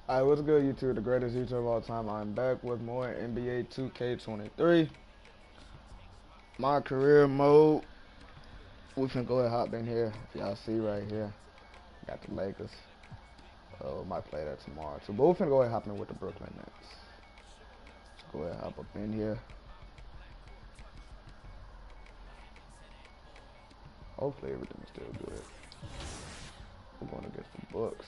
Alright, what's good, YouTube? The greatest YouTuber of all time. I'm back with more NBA 2K23. My career mode. We finna go ahead and hop in here. If y'all see right here, got the Lakers. Might play that tomorrow too. But we finna go ahead and hop in with the Brooklyn Nets. Let's go ahead and hop up in here. Hopefully everything's still good. We're going against the Bucks.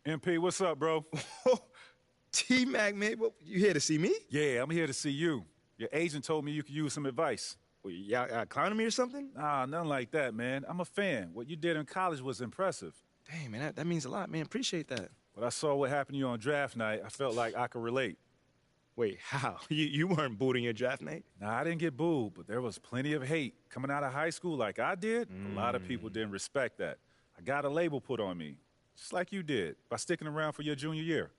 MP, what's up, bro? T-Mac, man, what, you here to see me? Yeah, I'm here to see you. Your agent told me you could use some advice. Well, y'all clowning me or something? Nah, nothing like that, man. I'm a fan. What you did in college was impressive. Dang, man, that means a lot, man. Appreciate that. But I saw what happened to you on draft night. I felt like I could relate. Wait, how? You weren't booting your draft night? Nah, I didn't get booed, but there was plenty of hate. Coming out of high school like I did, a lot of people didn't respect that. I got a label put on me, just like you did, by sticking around for your junior year.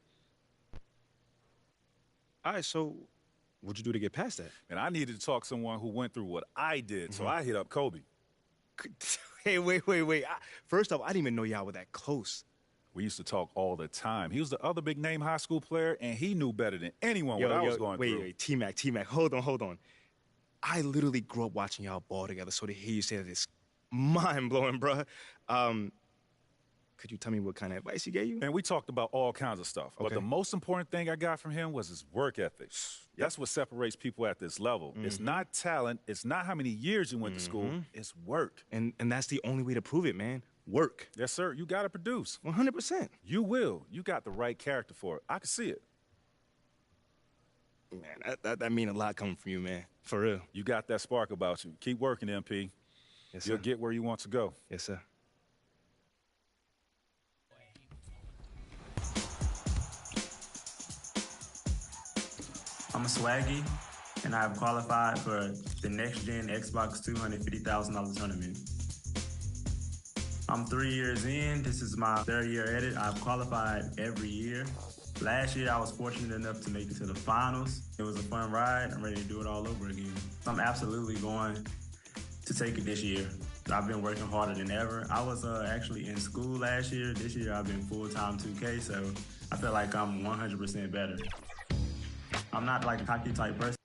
All right, so what'd you do to get past that? And I needed to talk to someone who went through what I did, so I hit up Kobe. Hey, wait. First off, I didn't even know y'all were that close. We used to talk all the time. He was the other big name high school player, and he knew better than anyone what I was going through. Wait, T-Mac, hold on. I literally grew up watching y'all ball together, so to hear you say that is mind-blowing, bruh. Could you tell me what kind of advice he gave you? And we talked about all kinds of stuff. But the most important thing I got from him was his work ethic. That's what separates people at this level. It's not talent. It's not how many years you went to school. It's work. And that's the only way to prove it, man. Work. Yes, sir. You got to produce. 100%. You will. You got the right character for it. I can see it. Man, that mean a lot coming from you, man. For real. You got that spark about you. Keep working, MP. Yes, sir. You'll get where you want to go. Yes, sir. I'm a swaggy, and I've qualified for the next gen Xbox $250,000 tournament. I'm 3 years in. This is my third year at it. I've qualified every year. Last year, I was fortunate enough to make it to the finals. It was a fun ride. I'm ready to do it all over again. I'm absolutely going to take it this year. I've been working harder than ever. I was actually in school last year. This year, I've been full-time 2K, so I feel like I'm 100% better. I'm not like a cocky type person.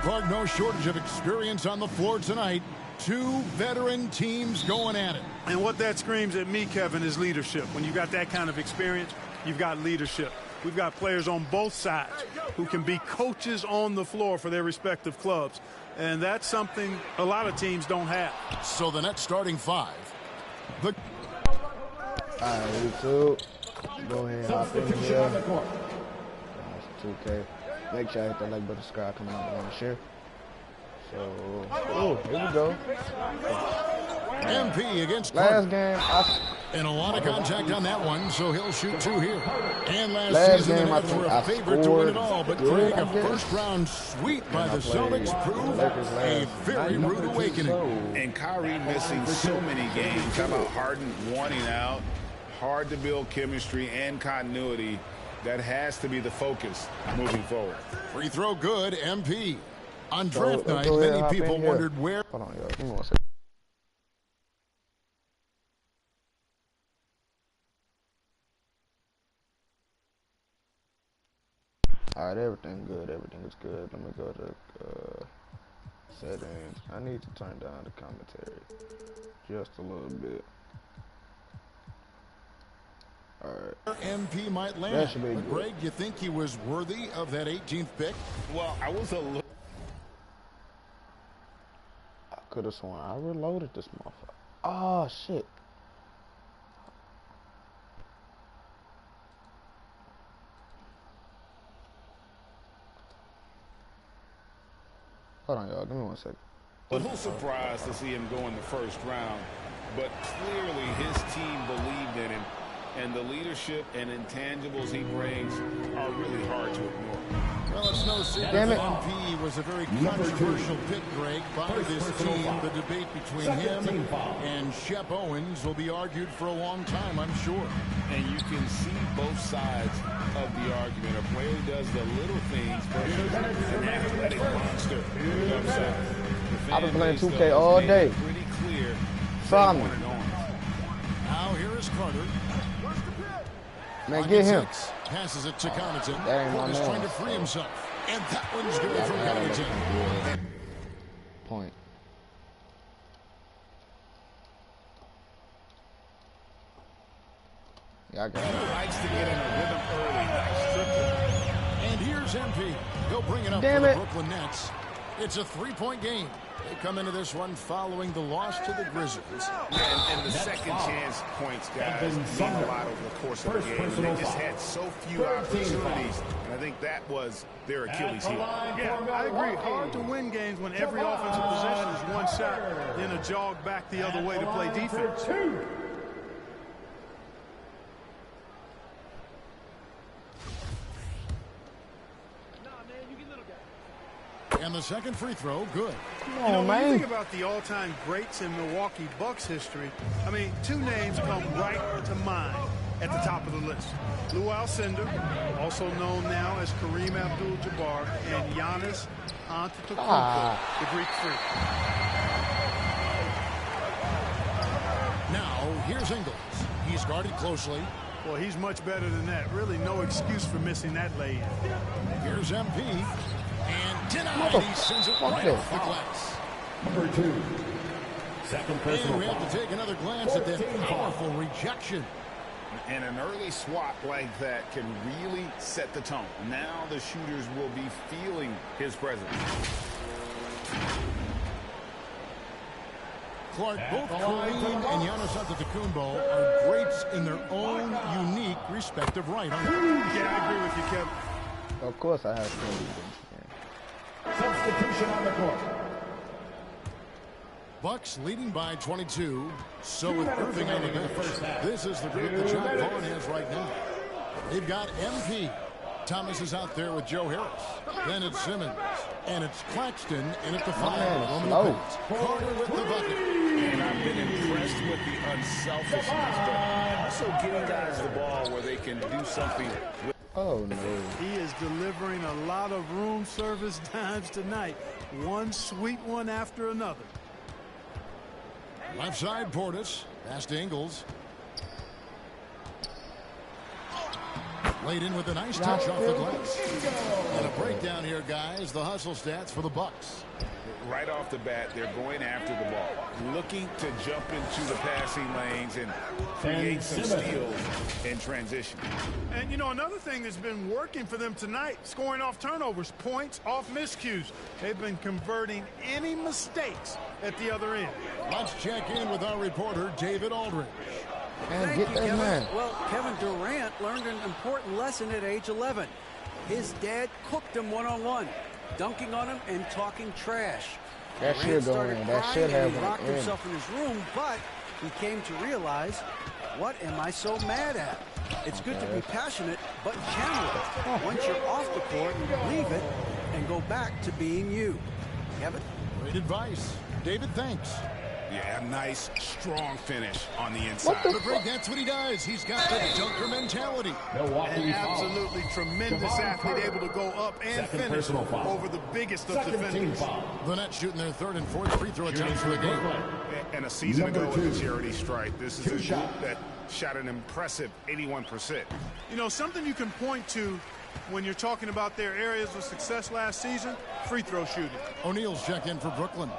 Clark, no shortage of experience on the floor tonight. Two veteran teams going at it. And what that screams at me, Kevin, is leadership. When you got that kind of experience, you've got leadership. We've got players on both sides who can be coaches on the floor for their respective clubs. And that's something a lot of teams don't have. So the Nets starting five. Alright, YouTube. Go ahead and hop in here. That's 2K. Make sure I hit that like button, subscribe, comment on the share. So, here we go. MP against last game. And a lot of contact on that one, so he'll shoot two here. And last season, game, the Nets were a favorite to win it all, but good, a first-round sweep by the Celtics proved a very rude awakening. And Kyrie missing so many games. How about Harden wanting out? Hard to build chemistry and continuity. That has to be the focus moving forward. Free throw good, MP. On draft night, many people wondered where. Hold on, yo. Give me 1 second. Alright, everything good. Everything is good. Let me go to settings. I need to turn down the commentary just a little bit. Alright. MP might land. That should be but Greg, you think he was worthy of that 18th pick? Well, I was a little. I could have sworn I reloaded this motherfucker. Oh, shit. Hold on, y'all. Give me 1 second. A little surprised to see him go in the first round, but clearly his team believed in him, and the leadership and intangibles he brings are really hard to ignore. Well, it's no secret that MP was a very controversial pick, Greg, by this team. The debate between him and Shep Owens will be argued for a long time, I'm sure. And you can see both sides of the argument. A player who does the little things versus an athletic monster. I've been playing 2K all day. Pretty clear. From now here is Carter. Man, get him. Passes it to Connaughton. That ain't my He's man. trying to free himself. And that one's good from Connaughton. Point. Yeah, I got it. Likes to get in a rhythm early. Nice triple. And here's MP. He'll bring it up Damn for it. the Brooklyn Nets. It's a three-point game. They come into this one following the loss to the Grizzlies. And the second chance points, guys, mean a lot over the course of the game. And they just had so few opportunities, and I think that was their Achilles heel. Yeah, I agree. Hard to win games when every offensive possession is one shot, then a jog back the other way to play defense. And the second free throw, good. When you think about the all-time greats in Milwaukee Bucks history, I mean, two names come right to mind at the top of the list. Lou Alcindor, also known now as Kareem Abdul-Jabbar, and Giannis Antetokounmpo, the Greek freak. Now, here's Ingles. He's guarded closely. Well, he's much better than that. Really no excuse for missing that lay-in. Here's MP. And denied. He sends it right off the glass. Number 2. Second personal And we have to take another glance at that powerful rejection. And an early swat like that can really set the tone. Now the shooters will be feeling his presence. Clark, both Kareem and Giannis Antetokounmpo are greats in their own unique respective right. Yeah, I agree with you, Kevin. Of course I have to. Substitution on the court. Bucks leading by 22. So with Irving on the bench, this is the group that John Vaughn has right now. They've got MP. Thomas is out there with Joe Harris. Then it's Simmons. And it's Claxton in at the 5. Carter with the bucket. And I've been impressed with the unselfishness, but also getting guys the ball where they can do something with. Oh, no. He is delivering a lot of room service dimes tonight. One sweet one after another. Left side, Portis. Pass to Ingles. Laid in with a nice touch off the glass. And a breakdown here, guys. The hustle stats for the Bucks. Right off the bat, they're going after the ball, looking to jump into the passing lanes and create some steals in transition. And, you know, another thing that's been working for them tonight, scoring off turnovers, points off miscues. They've been converting any mistakes at the other end. Let's check in with our reporter, David Aldridge. Man, Thank get you, that Kevin. man. Well, Kevin Durant learned an important lesson at age 11. His dad cooked him one-on-one, dunking on him and talking trash. That should go in. That should have He locked went in. himself in his room, but he came to realize, what am I so mad at? It's good to be passionate, but channel it. Once you're off the court, leave it and go back to being you. Kevin? Great advice. David, thanks. Yeah, a nice, strong finish on the inside. But Greg, that's what he does. He's got the dunker mentality. An absolutely tremendous athlete, able to go up and finish over the biggest of defenders. The Nets shooting their third and fourth free throw attempts for the game. And a season ago with the charity strike, this is a group that shot an impressive 81%. You know, something you can point to when you're talking about their areas of success last season, free throw shooting. O'Neal's check in for Brooklyn.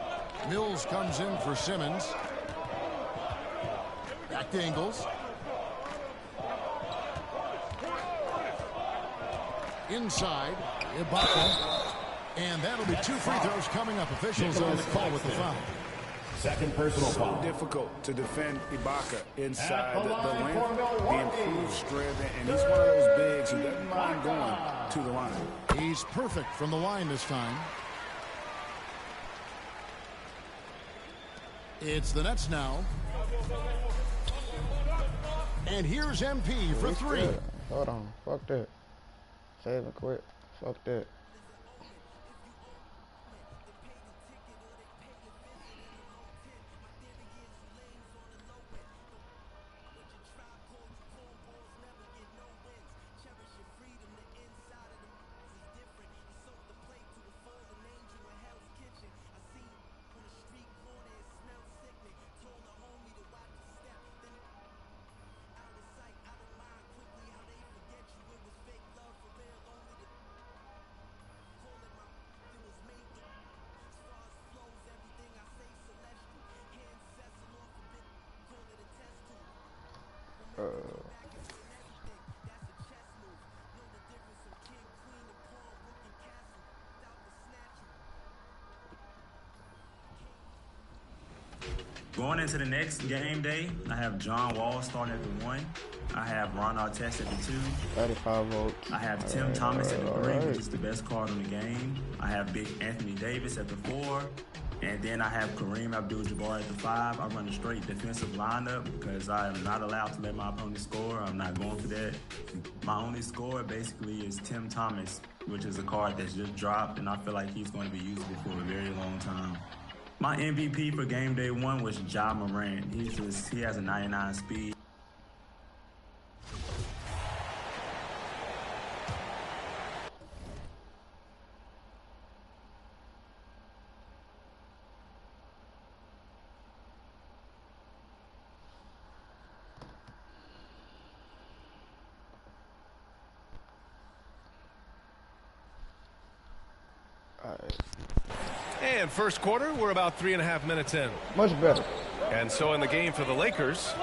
Mills comes in for Simmons. Back to Ingles. Inside, Ibaka. And that'll be 2 free throws coming up. Officials on the call with the foul. Second personal So foul. difficult to defend Ibaka inside the length, the improved strength, and he's one of those bigs who doesn't mind going to the line. He's perfect from the line this time. It's the Nets now. And here's MP for three. Hold on. Fuck that. Save and quit. Fuck that. Going into the next game day, I have John Wall starting at the 1. I have Ron Artest at the 2. 35 votes. I have Tim Thomas at the 3, which is the best card in the game. I have Big Anthony Davis at the 4. And then I have Kareem Abdul-Jabbar at the 5. I run a straight defensive lineup because I am not allowed to let my opponent score. I'm not going for that. My only score basically is Tim Thomas, which is a card that's just dropped, and I feel like he's going to be usable for a very long time. My MVP for game day 1 was Ja Morant. He has a 99 speed. And first quarter, we're about 3.5 minutes in. Much better. And so in the game for the Lakers,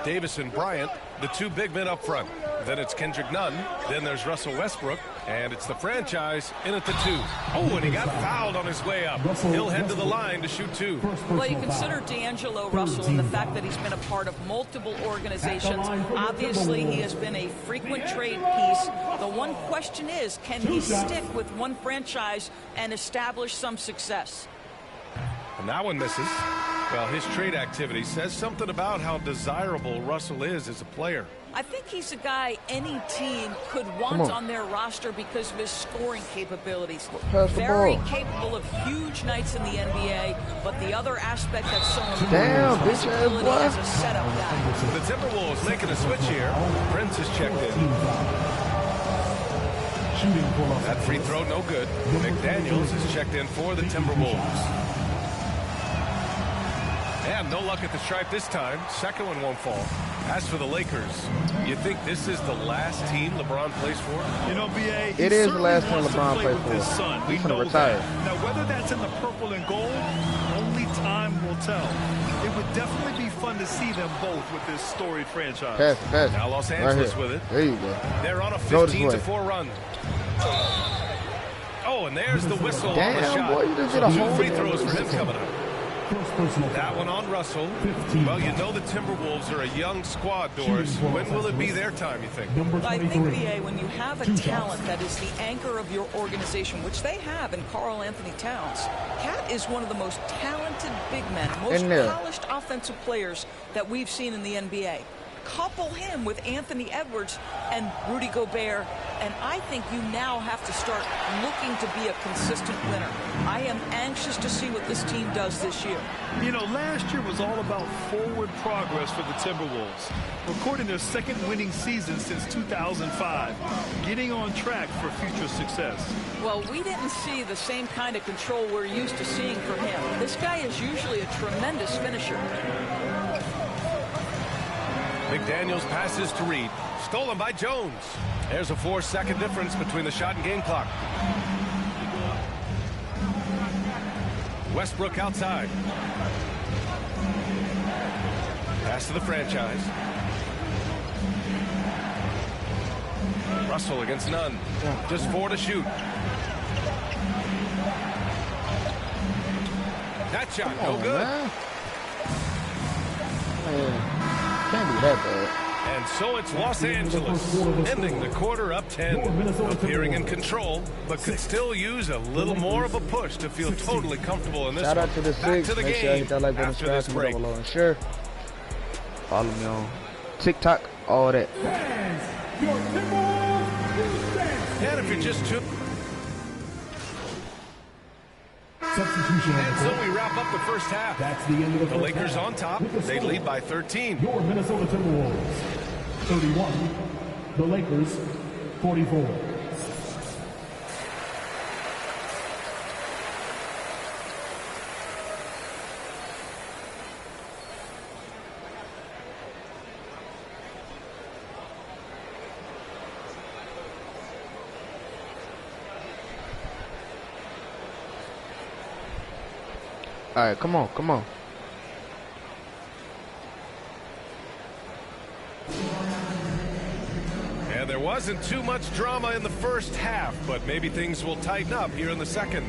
Davis and Bryant, the 2 big men up front. Then it's Kendrick Nunn. Then there's Russell Westbrook. And it's the franchise in at the 2. Oh, and he got fouled on his way up. He'll head to the line to shoot 2. Well, you consider D'Angelo Russell and the fact that he's been a part of multiple organizations. Obviously, he has been a frequent trade piece. The one question is, can he stick with one franchise and establish some success? And that one misses. Well, his trade activity says something about how desirable Russell is as a player. I think he's a guy any team could want on their roster because of his scoring capabilities. Very capable of huge nights in the NBA, but the other aspect that's so important is his ability as a setup guy. The Timberwolves making a switch here. Prince has checked in. That free throw no good. McDaniels has checked in for the Timberwolves. And no luck at the stripe this time. Second one won't fall. As for the Lakers, you think this is the last team LeBron plays for? You know, B.A., it is the last team LeBron plays for. His son. He's going to retire. Now, whether that's in the purple and gold, only time will tell. It would definitely be fun to see them both with this storied franchise. Pass. Now Los Angeles with it. There you go. They're on a 15-4 run. Oh, and there's the whistle on the shot. Boy, you just did a Two whole free throws for him coming up. That one on Russell. Well, you know the Timberwolves are a young squad, Doris. When will it be their time, you think? I think, B.A., when you have a talent that is the anchor of your organization, which they have in Karl Anthony Towns, Cat is one of the most talented big men, most polished offensive players that we've seen in the NBA. Couple him with Anthony Edwards and Rudy Gobert, and I think you now have to start looking to be a consistent winner. I am anxious to see what this team does this year. You know, last year was all about forward progress for the Timberwolves, recording their second winning season since 2005, getting on track for future success. Well, we didn't see the same kind of control we're used to seeing from him. This guy is usually a tremendous finisher. McDaniels passes to Reed. Stolen by Jones. There's a 4-second difference between the shot and game clock. Westbrook outside. Pass to the franchise. Russell against Nunn. Just 4 to shoot. That shot, no good. Man. Can't be that bad. And so it's Los Angeles, ending the quarter up 10, appearing in control, but could still use a little more of a push to feel totally comfortable in this Shout one. out to the Back six. to the Make sure I game hit that like button, after this subscribe, break. comment below, and share. Follow me on TikTok, all that. And if you're just tuned. Substitution. And so we wrap up the first half. That's the end of the first Lakers half. on top. They lead by 13. Your Minnesota Timberwolves, 31. The Lakers, 44. All right, come on, come on. And there wasn't too much drama in the first half, but maybe things will tighten up here in the second.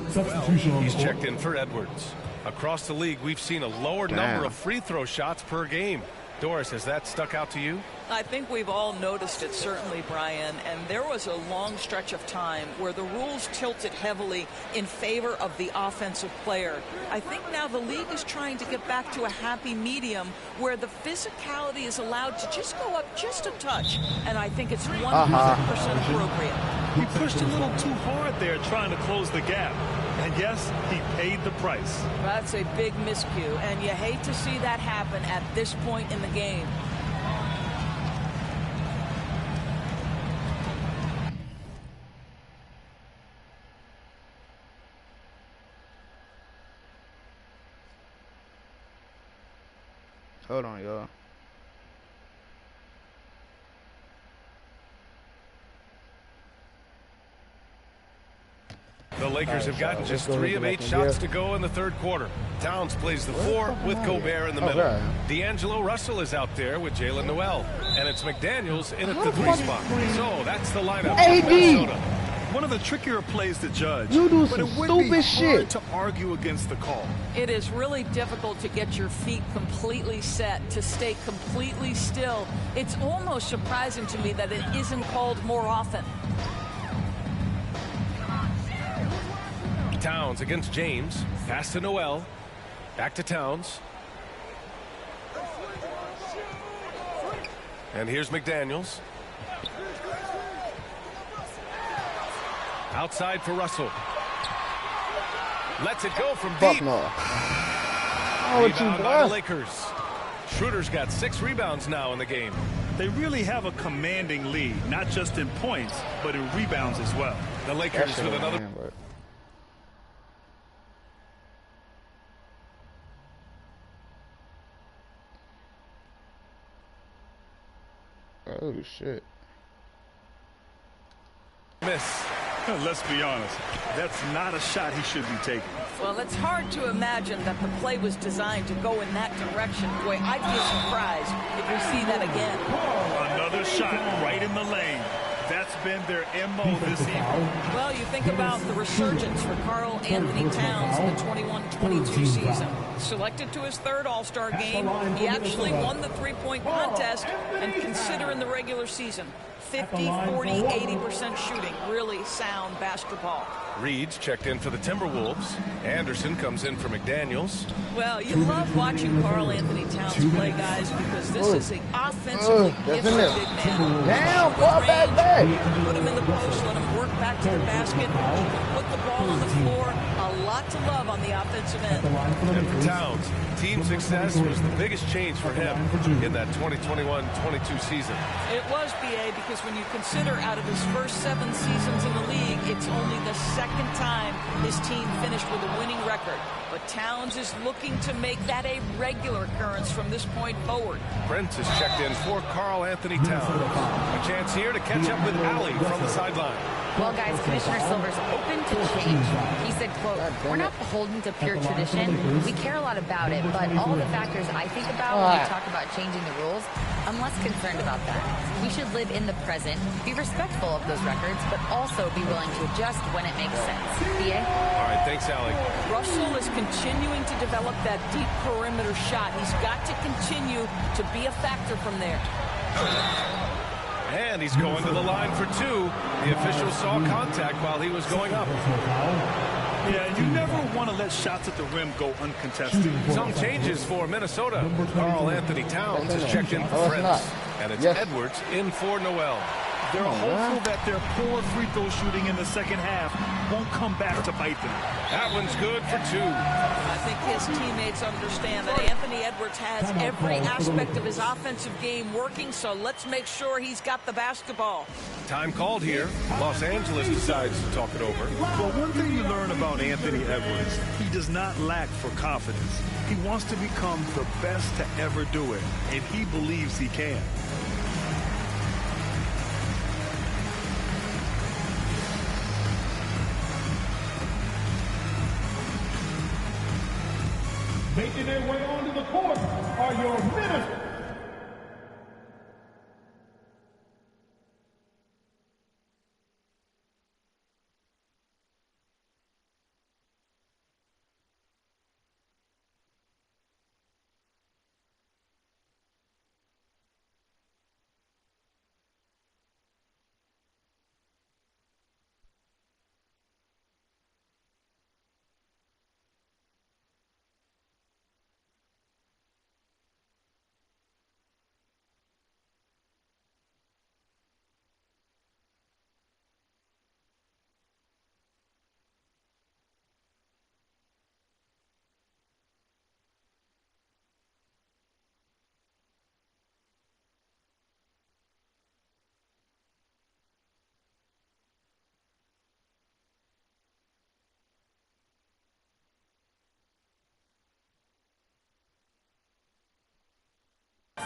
Substitution on the He's court. checked in for Edwards. Across the league, we've seen a lower number of free throw shots per game. Doris, has that stuck out to you? I think we've all noticed it, certainly, Brian, and there was a long stretch of time where the rules tilted heavily in favor of the offensive player. I think now the league is trying to get back to a happy medium where the physicality is allowed to just go up just a touch, and I think it's 100% appropriate. He pushed a little too hard there trying to close the gap. And yes, he paid the price. That's a big miscue, and you hate to see that happen at this point in the game. Hold on, y'all. The Lakers have gotten just 3 of 8 shots to go in the third quarter. Towns plays the 4 with Gobert in the middle. D'Angelo Russell is out there with Jalen Noel. And it's McDaniels in at the 3 spot. So that's the lineup. AD! One of the trickier plays to judge. You do but it some would stupid be shit. hard to argue against the call. It is really difficult to get your feet completely set, to stay completely still. It's almost surprising to me that it isn't called more often. Towns against James. Pass to Noel. Back to Towns. And here's McDaniels. Outside for Russell. Lets it go from deep. Rebound by the Lakers. Schroeder's got 6 rebounds now in the game. They really have a commanding lead, not just in points, but in rebounds as well. The Lakers with another. Oh, shit. Miss. Let's be honest, that's not a shot he should be taking. Well, it's hard to imagine that the play was designed to go in that direction. Boy, I'd be surprised if we see that again. Another shot right in the lane. That's been their MO this evening. Well, you think about the resurgence for Karl Anthony Towns in the 21-22 season. Selected to his 3rd All-Star game, he actually won the 3-point contest, and consider in the regular season, 50, 40, 80% shooting. Really sound basketball. Reed's checked in for the Timberwolves. Anderson comes in for McDaniels. Well, you love watching Karl Anthony Towns play, guys, because this is an offensively gifted big man. Damn, ball back. Put him in the post, let him work back to the basket, put the ball on the floor. A lot to love on the offensive end. And for Towns, team success was the biggest change for him in that 2021-22 season. It was, BA, because when you consider out of his first 7 seasons in the league, it's only the 2nd time his team finished with a winning record. But Towns is looking to make that a regular occurrence from this point forward. Brent is checked in for Karl Anthony Towns. A chance here to catch up with Allie from the sideline. Well, guys, Commissioner Silver's open to change. He said, quote, "We're not beholden to pure tradition. We care a lot about it, but all the factors I think about when we talk about changing the rules, I'm less concerned about that. We should live in the present, be respectful of those records, but also be willing to adjust when it makes sense." BA? All right, thanks, Allie. Russell is continuing to develop that deep perimeter shot. He's got to continue to be a factor from there. And he's going to the line for two. The official saw contact while he was going up. Yeah, you never want to let shots at the rim go uncontested. Some changes for Minnesota. Carl Anthony Towns has checked in for Fritz. And it's Edwards in for Noel. They're hopeful that their poor free throw shooting in the second half won't come back to bite them. That one's good for two. I think his teammates understand that Anthony Edwards has every aspect of his offensive game working, so let's make sure he's got the basketball. Time called here. Los Angeles decides to talk it over. Well, one thing you learn about Anthony Edwards, he does not lack for confidence. He wants to become the best to ever do it, and he believes he can. Making their way onto the court are your Minnesota.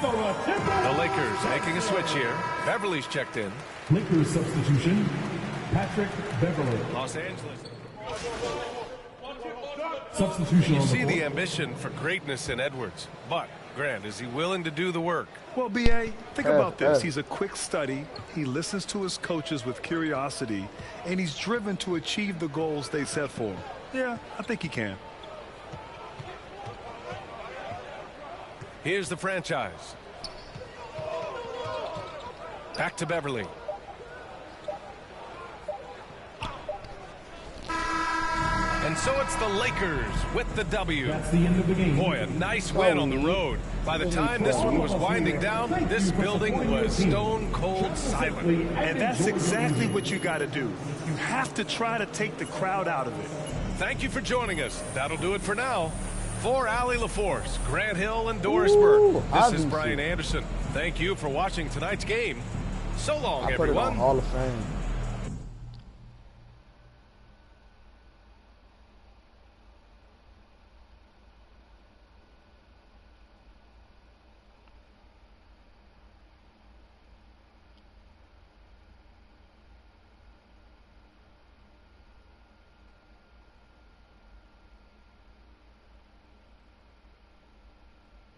The Lakers making a switch here. Beverly's checked in. Lakers substitution, Patrick Beverly. Los Angeles. Substitution You on see the the ambition for greatness in Edwards. But, Grant, is he willing to do the work? Well, B.A., think about this. He's a quick study. He listens to his coaches with curiosity, and he's driven to achieve the goals they set for him. Yeah, I think he can. Here's the franchise. Back to Beverly. And so it's the Lakers with the W. That's the end of the game. Boy, a nice win on the road. By the time this one was winding down, this building was stone cold silent. And that's exactly what you got to do. You have to try to take the crowd out of it. Thank you for joining us. That'll do it for now. For Allie LaForce, Grant Hill, and Doris Burke, this is Brian Anderson. Thank you for watching tonight's game. So long, I put it everyone. on Hall of Fame.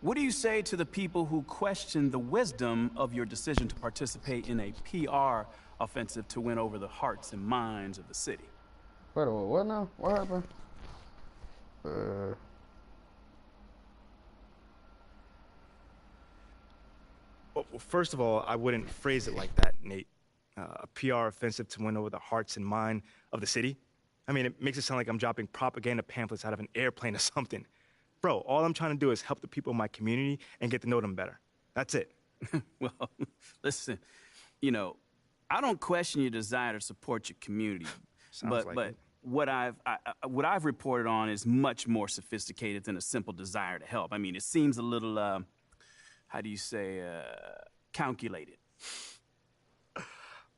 What do you say to the people who question the wisdom of your decision to participate in a PR offensive to win over the hearts and minds of the city? Wait, what now? What happened? Well, first of all, I wouldn't phrase it like that, Nate. A PR offensive to win over the hearts and mind of the city? I mean, it makes it sound like I'm dropping propaganda pamphlets out of an airplane or something. Bro, all I'm trying to do is help the people in my community and get to know them better. That's it. Well, listen, you know, I don't question your desire to support your community. Sounds like but it. what I've reported on is much more sophisticated than a simple desire to help. I mean, it seems a little, how do you say, calculated.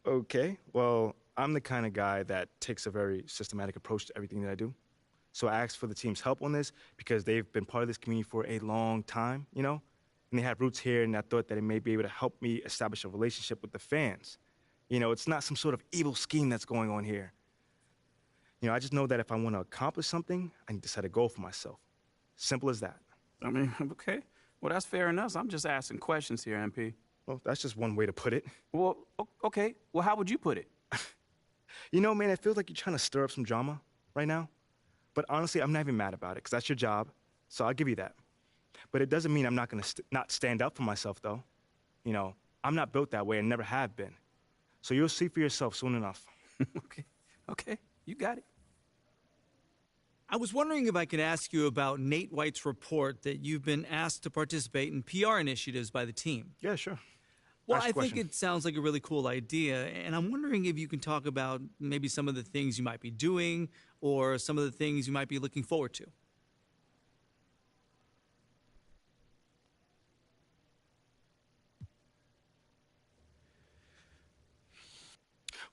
Okay, well, I'm the kind of guy that takes a very systematic approach to everything that I do. So I asked for the team's help on this because they've been part of this community for a long time, you know? And they have roots here, and I thought that it may be able to help me establish a relationship with the fans. You know, it's not some sort of evil scheme that's going on here. You know, I just know that if I want to accomplish something, I need to set a goal for myself. Simple as that. I mean, okay. Well, that's fair enough. I'm just asking questions here, MP. Well, that's just one way to put it. Well, okay. Well, how would you put it? You know, man, it feels like you're trying to stir up some drama right now. But honestly, I'm not even mad about it, because that's your job, so I'll give you that. But it doesn't mean I'm not going to not stand up for myself, though. You know, I'm not built that way and never have been. So you'll see for yourself soon enough. Okay, you got it. I was wondering if I could ask you about Nate White's report that you've been asked to participate in PR initiatives by the team. Yeah, sure. Well, I think it sounds like a really cool idea, and I'm wondering if you can talk about maybe some of the things you might be doing or some of the things you might be looking forward to.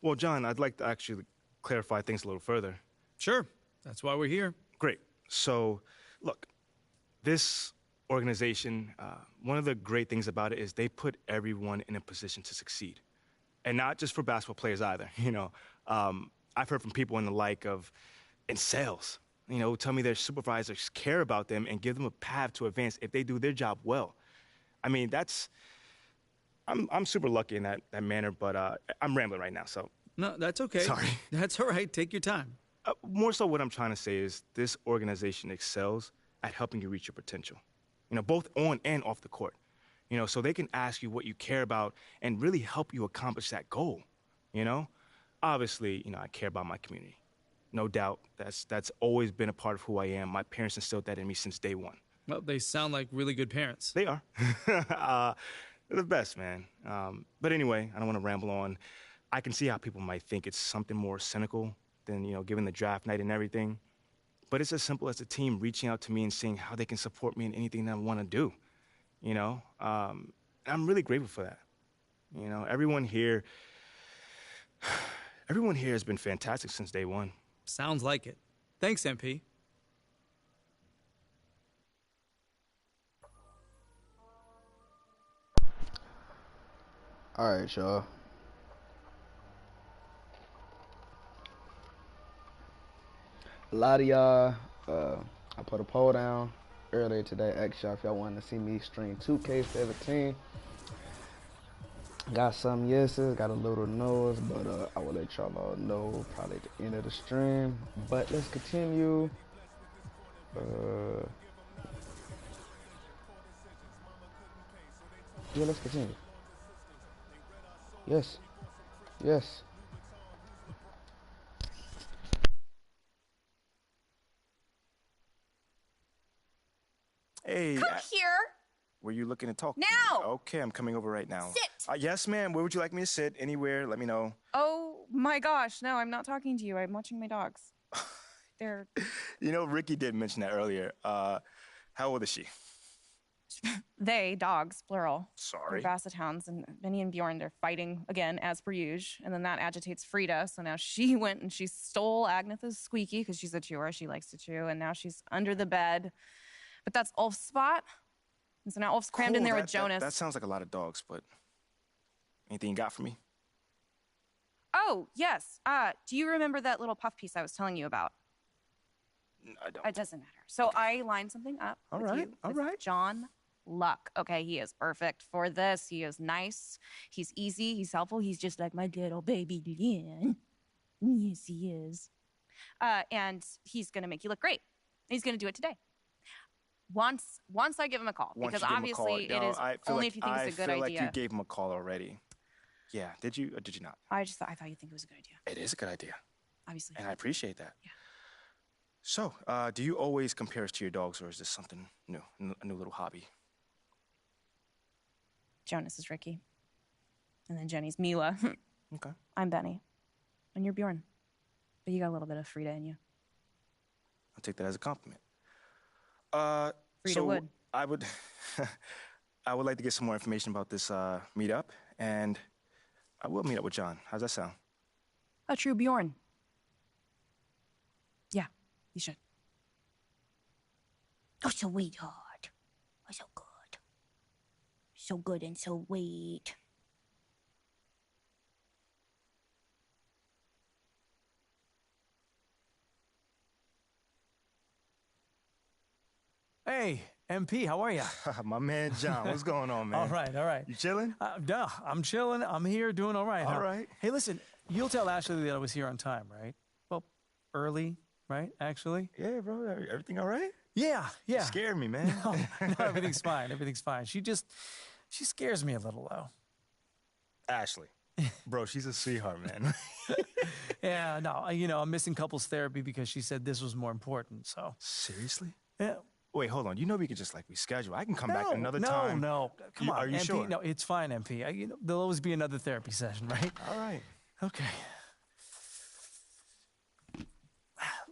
Well, John, I'd like to actually clarify things a little further. Sure. That's why we're here. Great. So, look, this organization, one of the great things about it is they put everyone in a position to succeed. And not just for basketball players either, you know. I've heard from people in the like of, in sales, you know, who tell me their supervisors care about them and give them a path to advance if they do their job well. I mean, I'm super lucky in that manner, but I'm rambling right now, so. No, that's okay. Sorry. That's all right. Take your time. More so what I'm trying to say is this organization excels at helping you reach your potential, you know, both on and off the court, you know, so they can ask you what you care about and really help you accomplish that goal, you know? Obviously, you know, I care about my community. No doubt. That's always been a part of who I am. My parents instilled that in me since day one. Well, they sound like really good parents. They are. They're the best, man. But anyway, I don't want to ramble on. I can see how people might think it's something more cynical than, you know, given the draft night and everything. But it's as simple as a team reaching out to me and seeing how they can support me in anything that I want to do, you know? I'm really grateful for that. You know, everyone here has been fantastic since day one. Sounds like it. Thanks, MP. All right, y'all. A lot of y'all, I put a poll down earlier today. Asked y'all if y'all wanted to see me stream 2K17. Got some yeses, got a little no's, but I will let y'all all know probably at the end of the stream. But let's continue. Yeah, let's continue. Yes. Yes. Hey. Come here. Were you looking to talk? Now. Okay, I'm coming over right now. Sit. Yes, ma'am. Where would you like me to sit? Anywhere. Let me know. Oh my gosh, no, I'm not talking to you. I'm watching my dogs. They're... You know, Ricky did mention that earlier. How old is she? They, dogs, plural. Sorry. They're Basset Hounds, and Benny and Bjorn, they're fighting again, as per usual. And then that agitates Frida, so now she went and she stole Agnetha's squeaky, because she's a chewer, she likes to chew, and now she's under the bed. But that's Ulf's spot. And so now Ulf's crammed in there with Jonas. That sounds like a lot of dogs, but anything you got for me? Oh, yes. Do you remember that little puff piece I was telling you about? I don't. It doesn't matter. So I lined something up with John Luck. Okay, he is perfect for this. He is nice. He's easy. He's helpful. He's just like my little baby Lynn. Yes, he is. And he's going to make you look great. He's going to do it today. Once I give him a call, because obviously it is only if you think it's a good idea. I feel like you gave him a call already. Yeah, did you or did you not? I thought you'd think it was a good idea. It is a good idea. Obviously. And I appreciate that. Yeah. So, do you always compare us to your dogs, or is this something new, a new little hobby? Jonas is Ricky. And then Jenny's Mila. Okay. I'm Benny. And you're Bjorn. But you got a little bit of Frida in you. I'll take that as a compliment. Frida would. I would like to get some more information about this meetup, and I will meet up with John. How's that sound? A true Bjorn. Yeah, you should. Oh, sweetheart. Oh, so good. So good and so sweet. Hey, MP, how are you? My man John, what's going on, man? All right. You chilling? No, I'm chilling. I'm here doing all right. All right. Hey, listen, you'll tell Ashley that I was here on time, right? Well, early, right, actually? Yeah, bro. Everything all right? Yeah. You scared me, man. No, everything's fine. Everything's fine. She scares me a little, though. Ashley. Bro, she's a sweetheart, man. Yeah, no, I'm missing couples therapy because she said this was more important, so. Seriously? Yeah. Wait, hold on. You know we could just, reschedule. I can come back another time. No. Come on, Are you MP, sure? No, it's fine, MP. There'll always be another therapy session, right? All right. Okay.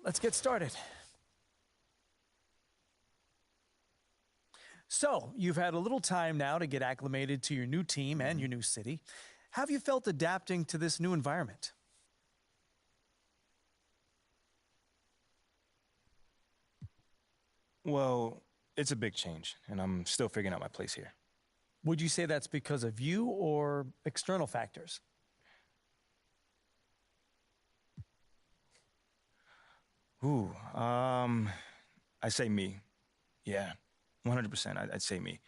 Let's get started. So, you've had a little time now to get acclimated to your new team and your new city. How have you felt adapting to this new environment? Well, it's a big change, and I'm still figuring out my place here. Would you say that's because of you or external factors? Ooh, I say me. Yeah, 100%. I'd say me.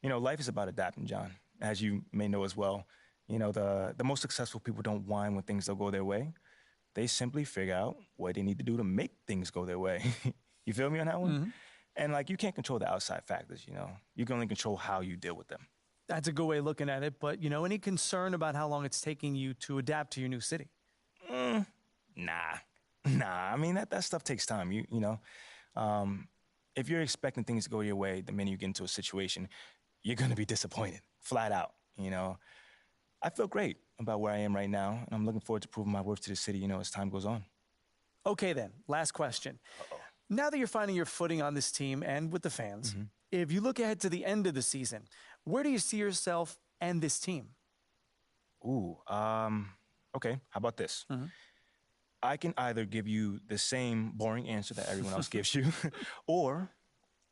Life is about adapting, John. As you may know as well, the most successful people don't whine when things don't go their way. They simply figure out what they need to do to make things go their way. You feel me on that one? Mm-hmm. And you can't control the outside factors, You can only control how you deal with them. That's a good way of looking at it, but, any concern about how long it's taking you to adapt to your new city? Nah. I mean, that stuff takes time, if you're expecting things to go your way, the minute you get into a situation, you're going to be disappointed, flat out, I feel great about where I am right now, and I'm looking forward to proving my worth to the city, as time goes on. Okay, then. Last question. Uh-oh. Now that you're finding your footing on this team and with the fans, if you look ahead to the end of the season, where do you see yourself and this team? Ooh, okay. How about this? I can either give you the same boring answer that everyone else gives you, or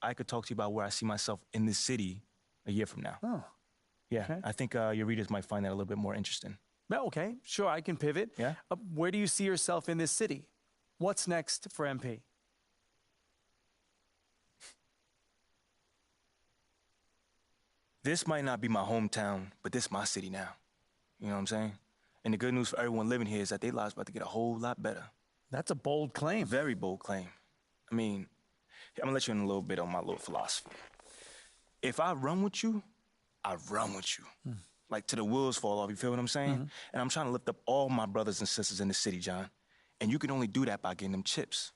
I could talk to you about where I see myself in this city a year from now. Oh. Yeah, Okay. I think your readers might find that a little bit more interesting. Well, okay, sure, I can pivot. Yeah? Where do you see yourself in this city? What's next for MP? This might not be my hometown, but this is my city now. You know what I'm saying? And the good news for everyone living here is that their lives about to get a whole lot better. That's a bold claim. Very bold claim. I mean, I'm gonna let you in a little bit on my little philosophy. If I run with you, I run with you. Till the wheels fall off, you feel what I'm saying? And I'm trying to lift up all my brothers and sisters in the city, John. And you can only do that by getting them chips.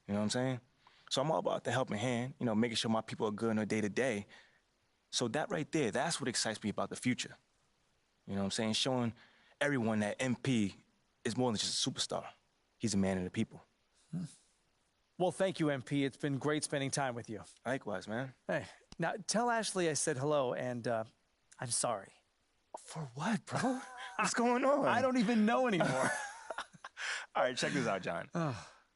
You know what I'm saying? So I'm all about the helping hand, making sure my people are good in their day-to-day. So that right there, that's what excites me about the future. You know what I'm saying? Showing everyone that MP is more than just a superstar. He's a man of the people. Well, thank you, MP. It's been great spending time with you. Likewise, man. Hey, now tell Ashley I said hello, and I'm sorry. For what, bro? What's going on? I don't even know anymore. All right, check this out, John.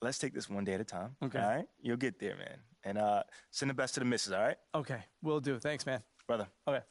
Let's take this one day at a time. Okay. All right? You'll get there, man. And send the best to the missus, all right? Okay, will do. Thanks, man. Brother. Okay.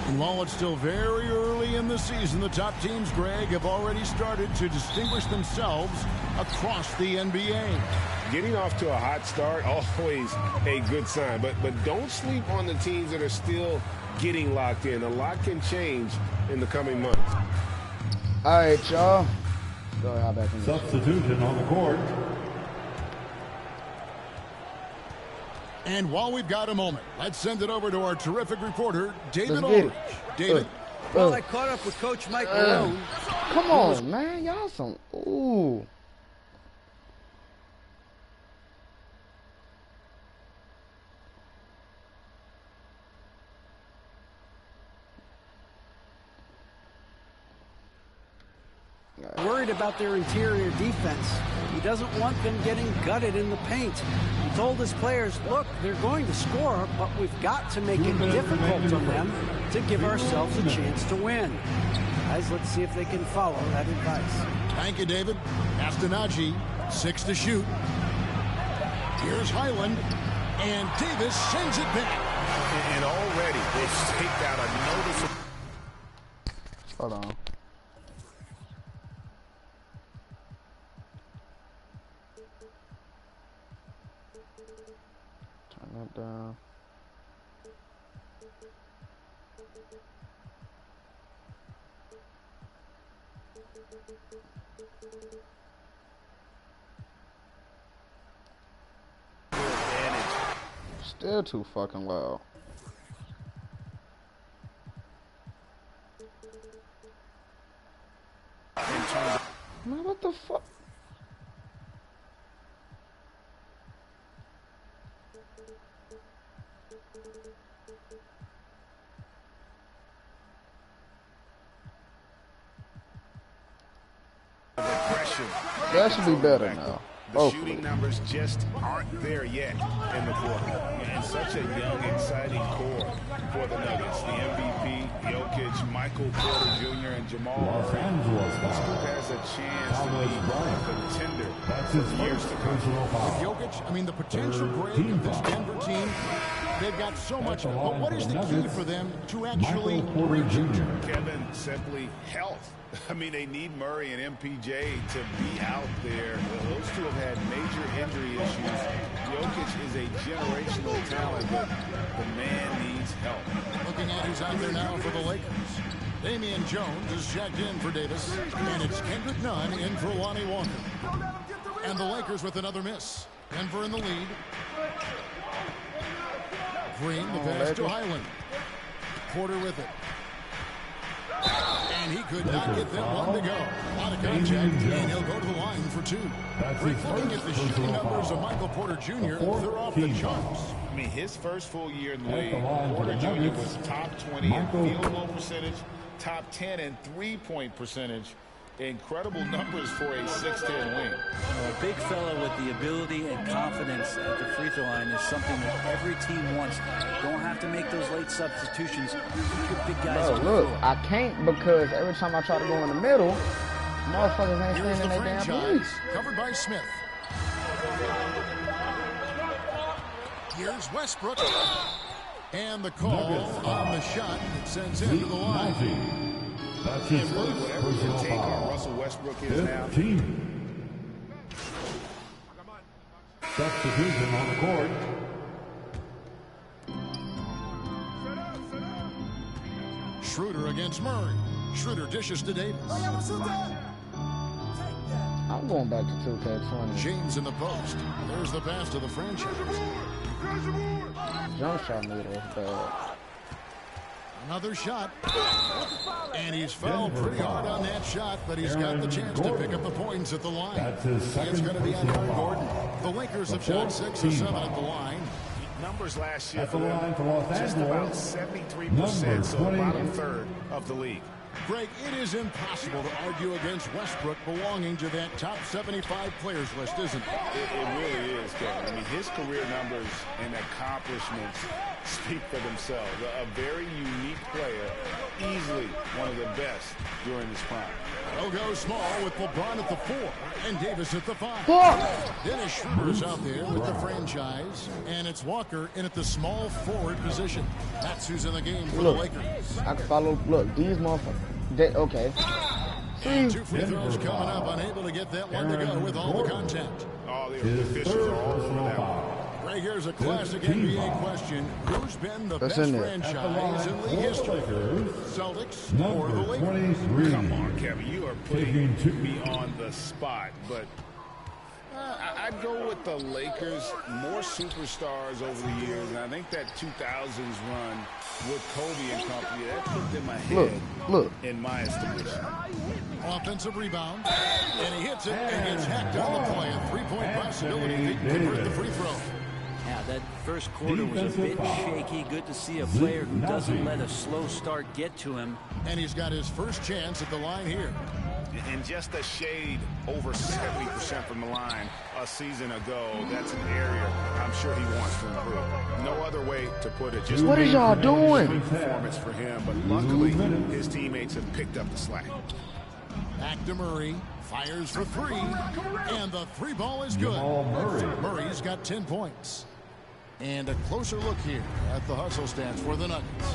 And while it's still very early in the season, the top teams, Greg, have already started to distinguish themselves across the NBA. Getting off to a hot start, always a good sign. But don't sleep on the teams that are still getting locked in. A lot can change in the coming months. All right, y'all. Go ahead, back in. Substitution on the court. And while we've got a moment, let's send it over to our terrific reporter, David Aldridge. David. Well, I caught up with Coach Mike Malone. Come on, man. Y'all some... Ooh. Worried about their interior defense. He doesn't want them getting gutted in the paint. He told his players, look, they're going to score, but we've got to make it difficult on them to give ourselves a chance to win. Guys, let's see if they can follow that advice. Thank you, David. Castanaggi, 6 to shoot. Here's Highland, and Davis sends it back. And already they've staked out a noticeable... Hold on. Turn that down. Still too fucking loud. Man, what the fuck? That should be better now. The shooting numbers just aren't there yet in the quarter. And such a young, exciting core for the Nuggets. The MVP, Jokic, Michael Porter Jr., and Jamal Murray. This group has a chance to be a contender for years to come. With Jokic, I mean, the potential grade of this Denver team, they've got so much. But what is the key for them to actually reach it? Kevin, simply health. I mean, they need Murray and MPJ to be out there. Those two have had major injury issues. Jokic is a generational talent, but the man needs help. Looking at who's out there now for the Lakers. Damian Jones is checked in for Davis, and it's Kendrick Nunn in for Lonnie Walker. And the Lakers with another miss. Denver in the lead. Green, the pass to Highland. Porter with it. And he could not get that one to go. Out of contact, and he'll go to the line for 2. Looking at the shooting numbers of Michael Porter Jr., they're off the charts. I mean, his first full year in the league, Porter Jr. was top 20 in field goal percentage, top 10 in three-point percentage. Incredible numbers for a 6'10" wing. A big fella with the ability and confidence at the free throw line is something that every team wants. Don't have to make those late substitutions. Keep your big guys on the Look, floor. I can't because every time I try to go in the middle, motherfuckers ain't Here's standing the their damn franchise, place. covered by Smith. Here's Westbrook. And the call on the shot that sends him to the line. That's his first personal foul. Russell Westbrook is now. Substitution on the court. Schroeder against Murray. Schroeder dishes to Davis. I'm going back to 2K20. James in the post. There's the pass to the franchise. Jump shot meter, but another shot. And he's fouled pretty hard on that shot, but he's got the chance to pick up the points at the line. It's going to be on Aaron Gordon. The Lakers have shot 6 of 7 at the line. Numbers last year for them, just about 73%, so bottom third of the league. Greg, it is impossible to argue against Westbrook belonging to that top 75 players list, isn't it? It really is, Kevin. I mean, his career numbers and accomplishments speak for themselves. A very unique player, easily one of the best during his prime. They'll go small with LeBron at the 4 and Davis at the 5. Dennis Schroeder's out there with the franchise, and it's Walker in at the small forward position. That's who's in the game for the Lakers. I can follow. Look, these motherfuckers. Okay. And 2 free throws coming up, unable to get that one to go with all the contact. All the officials are all over that. Right, here's a classic NBA question. Who's been the best franchise in league history? Celtics or the Lakers? Come on, Kevin. You are putting me on the spot, but I'd go with the Lakers. More superstars over the years, and I think that 2000s run with Kobe and company, that put them ahead in my estimation. Offensive rebound, and he hits it and gets hacked on the play. A three-point possibility if he can convert the free throw. Yeah, that first quarter was a bit shaky. Good to see a player who doesn't let a slow start get to him. And he's got his first chance at the line here. And just a shade over 70% from the line a season ago. That's an area I'm sure he wants to improve. No other way to put it. Just what is y'all doing? Performance for him, but luckily his teammates have picked up the slack. Back to Murray. Fires for three. And the three ball is good. Murray's got 10 points. And a closer look here at the hustle stance for the Nuggets.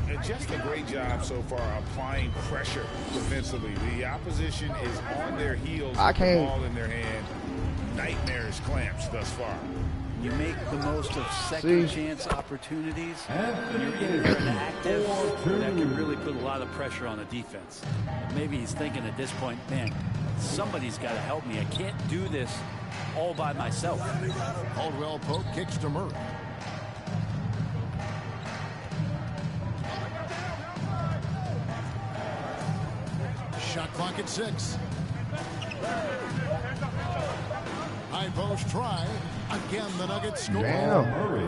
And just a great job so far applying pressure defensively. The opposition is on their heels with the ball in their hand. Nightmares clamps thus far. You make the most of second chance opportunities. When you're in there and active, that can really put a lot of pressure on the defense. Maybe he's thinking at this point, man, somebody's got to help me. I can't do this all by myself. Caldwell Pope kicks to Murray. Shot clock at 6. High post try. Again, the Nuggets score.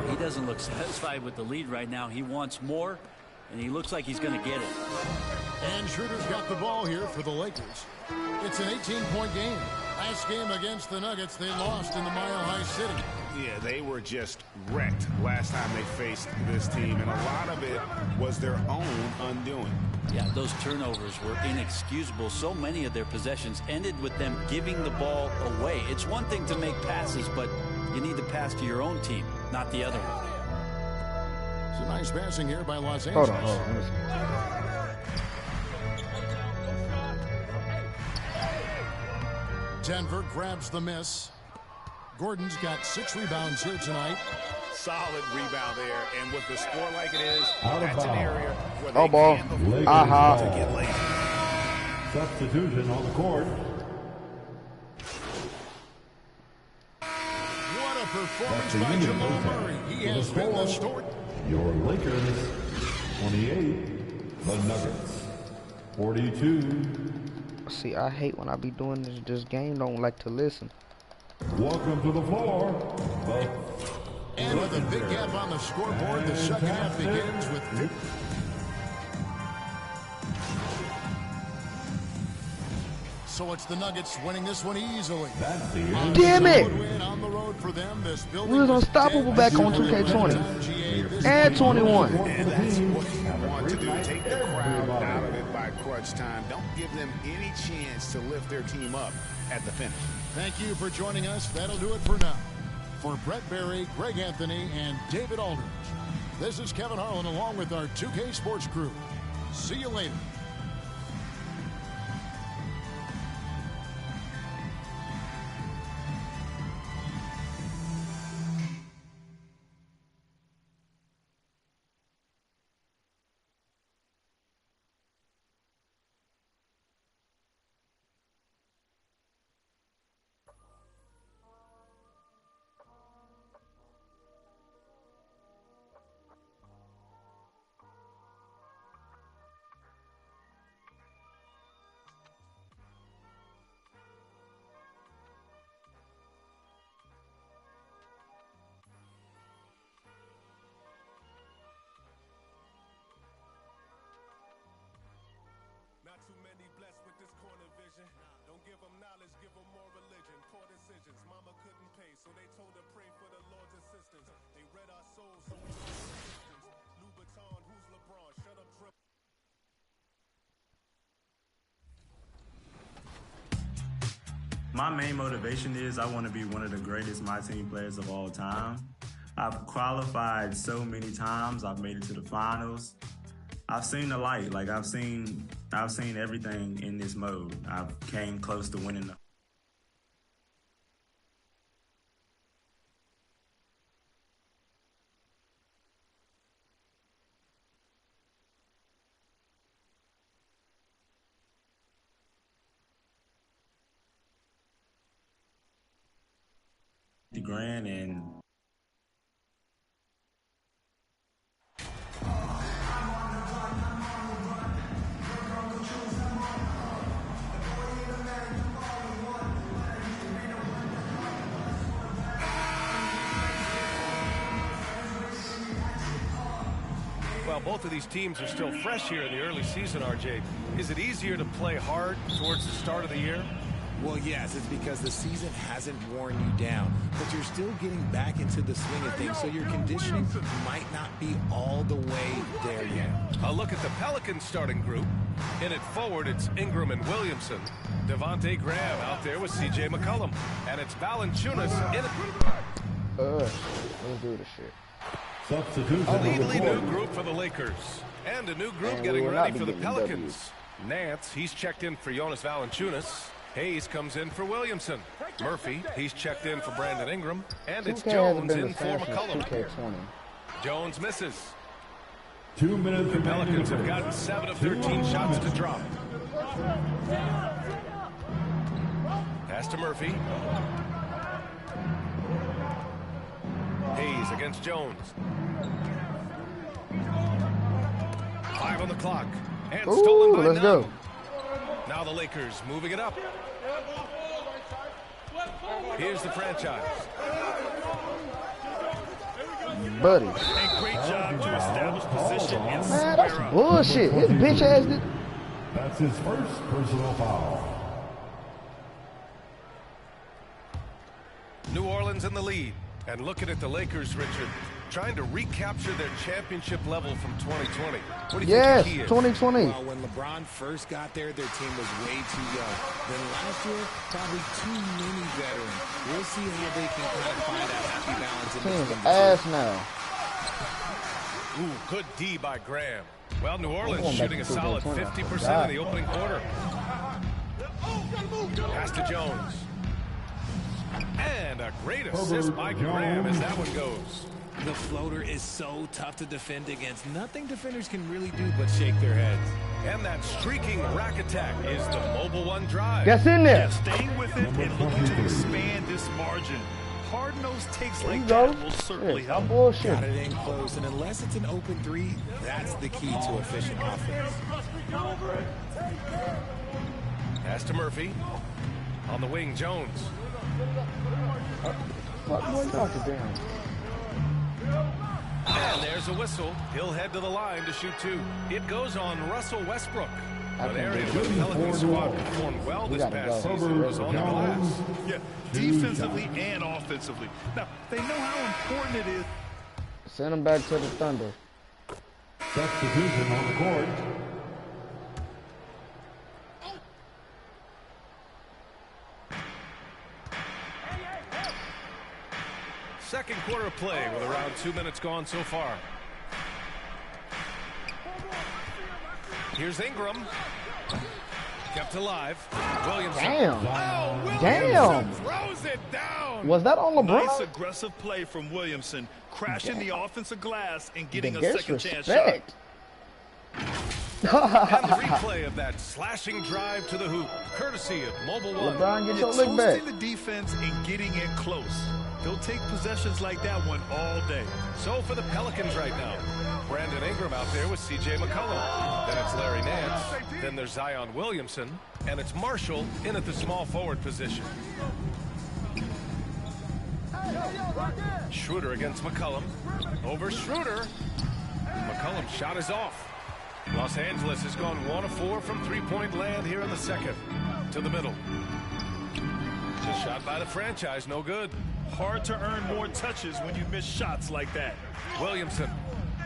He doesn't look satisfied with the lead right now. He wants more, and he looks like he's going to get it. And Schroeder's got the ball here for the Lakers. It's an 18-point game. Last game against the Nuggets, they lost in the Mile High City. Yeah, they were just wrecked last time they faced this team, and a lot of it was their own undoing. Yeah, those turnovers were inexcusable. So many of their possessions ended with them giving the ball away. It's one thing to make passes, but you need to pass to your own team, not the other one. It's a nice passing here by Los Angeles. Hold on. Denver grabs the miss. Gordon's got 6 rebounds here tonight. Solid rebound there, and with the score like it is, that's an area where they can't afford to get late. Substitution on the court. What a performance by Jamal Murray. He has been the story. Your Lakers, 28. The Nuggets, 42. See, I hate when I be doing this game don't like to listen. Welcome to the floor. And with a big gap on the scoreboard, the second half begins with 50. So it's the Nuggets winning this one easily. Damn it! On the road for them, this we was unstoppable back on 2K20 and 21. And that's what you want to do. Take the crowd out of it by crunch time. Don't give them any chance to lift their team up at the finish. Thank you for joining us. That'll do it for now. For Brett Berry, Greg Anthony, and David Aldridge, this is Kevin Harlan along with our 2K Sports crew. See you later. My main motivation is I want to be one of the greatest my team players of all time. I've qualified so many times. I've made it to the finals. I've seen the light. Like I've seen everything in this mode. I've came close to winning the Grant and Well, both of these teams are still fresh here in the early season, RJ. Is it easier to play hard towards the start of the year? Well, yes, it's because the season hasn't worn you down, but you're still getting back into the swing of things, so your conditioning might not be all the way there yet. A look at the Pelicans starting group. In it forward, it's Ingram and Williamson. Devontae Graham out there with C.J. McCollum. And it's Valanciunas in it. Let's do this shit. A neatly new group for the Lakers. And a new group getting ready for the Pelicans. Nance, he's checked in for Jonas Valanciunas. Hayes comes in for Williamson. Murphy, he's checked in for Brandon Ingram. And it's Jones in for McCollum. Jones misses. 2 minutes. The Pelicans have gotten 7 of 13 shots to drop. Pass to Murphy. Hayes against Jones. 5 on the clock. And stolen by let's go. Now the Lakers moving it up. Here's the franchise. Buddy. And great job to establish position and Man, that's bullshit. His bitch ass did. That's his first personal foul. New Orleans in the lead. And looking at the Lakers, Richard, trying to recapture their championship level from 2020. What do you think the key is? 2020. Well, when LeBron first got there, their team was way too young. Then last year, probably too many veterans. We'll see how they can kind of find that happy balance in this Team's ass now. Ooh, good D by Graham. Well, New Orleans shooting a solid 50% in the opening quarter. Pass to Jones. And a great assist by Graham as that one goes. The floater is so tough to defend against. Nothing defenders can really do but shake their heads. And that streaking rack attack is the Mobile One drive. That's in there. Yeah, staying with it and looking to expand this margin. Hard-nosed takes like that will certainly help. Got it in close, and unless it's an open three, that's the key to efficient offense. Pass to Murphy. On the wing, Jones. And there's a whistle. He'll head to the line to shoot 2. It goes on Russell Westbrook. An area where the Pelicans squad performed well this past season was on the glass. Yeah, defensively and offensively. Now, they know how important it is. Send him back to the Thunder. Substitution on the court. Second quarter of play with around 2 minutes gone so far. Here's Ingram. Kept alive. Williamson. Damn. Oh, Williamson Damn. throws it down. Was that on LeBron? Nice aggressive play from Williamson, crashing the offensive glass and getting The a second chance disrespect. shot. And the replay of that slashing drive to the hoop, courtesy of Mobile One. LeBron, get your It's lick back. toasting the defense and getting it close. They'll take possessions like that one all day. So for the Pelicans right now, Brandon Ingram out there with C.J. McCollum. Then it's Larry Nance. Then there's Zion Williamson. And it's Marshall in at the small forward position. Schroeder against McCollum. Over Schroeder. McCollum's shot is off. Los Angeles has gone 1 of 4 from three-point land here in the second. To the middle. Just shot by the franchise, no good. Hard to earn more touches when you miss shots like that. Williamson,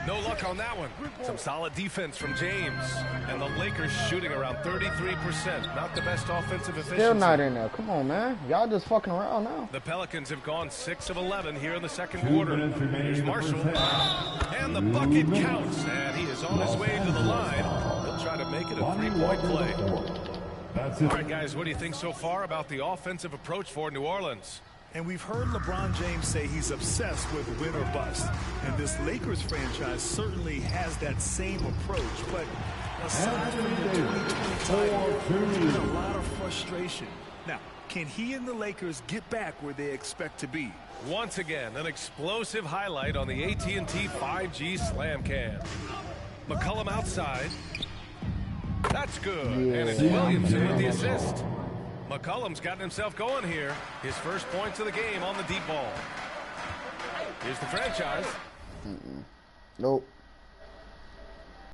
no luck on that one. Some solid defense from James. And the Lakers shooting around 33%. Not the best offensive efficiency. Still not in there. Come on, man. Y'all just fucking around now. The Pelicans have gone 6 of 11 here in the second quarter. Here's Marshall. And the bucket counts. And he is on his way to the line. He'll try to make it a three-point play. All right, guys, what do you think so far about the offensive approach for New Orleans? And we've heard LeBron James say he's obsessed with win or bust. And this Lakers franchise certainly has that same approach. But aside from the 2020 title, there's a lot of frustration. Now, Can he and the Lakers get back where they expect to be? Once again, an explosive highlight on the AT&T 5G Slam Cam. McCollum outside. That's good. And it's Williamson with the assist. McCollum's gotten himself going here. His first points of the game on the deep ball. Here's the franchise. Nope.